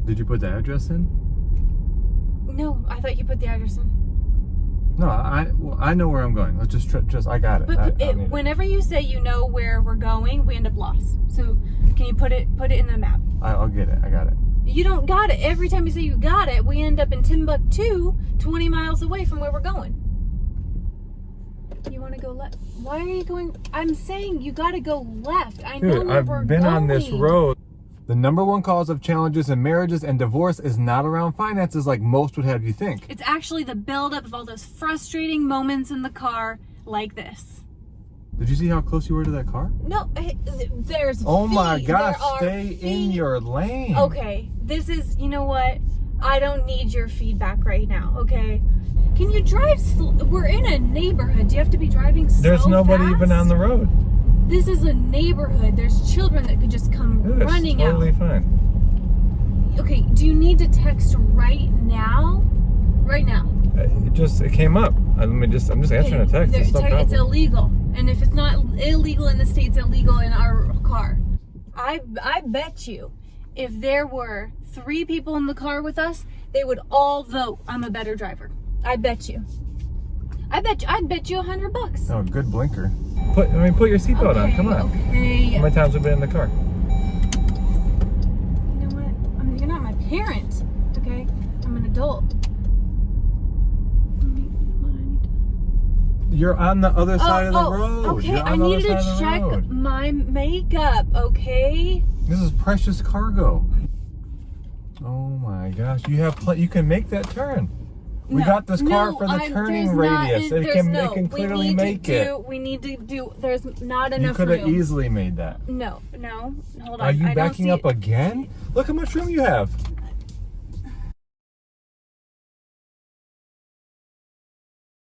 Did you put the address in? No, I thought you put the address in. No, I know where I'm going. Let's just I got it. But whenever you say you know where we're going, we end up lost. So can you put it in the map? I'll get it. I got it. You don't got it. Every time you say you got it, we end up in Timbuktu, 20 miles away from where we're going. You want to go left? Why are you going? I'm saying you got to go left. I know where we're going. I've been on this road. The number one cause of challenges in marriages and divorce is not around finances like most would have you think. It's actually the buildup of all those frustrating moments in the car like this. Did you see how close you were to that car? No, there's Oh feet. my gosh, There stay in your lane. Okay, this is, you know what? I don't need your feedback right now, okay? Can you drive slow? We're in a neighborhood. Do you have to be driving so There's nobody fast? even on the road. This is a neighborhood. There's children that could just come running out. Totally fine. Okay, do you need to text right now? Right now. It came up. I'm just answering a text. It's no problem. It's illegal. And if it's not illegal in the state, it's illegal in our car. I bet you if there were 3 people in the car with us, they would all vote I'm a better driver. I bet you. I'd bet you $100. Oh, good blinker. Put your seatbelt on. Come on. Okay. How many times have we been in the car? You know what? You're not my parent. Okay? I'm an adult. You're on the other side of the road. Okay, I needed to check my makeup, okay? This is precious cargo. Oh my gosh, you can make that turn. We got this car for the turning radius. It can clearly make it. We need to do, there's not enough room. You could have easily made that. No, hold on. Are you backing up again? Look how much room you have.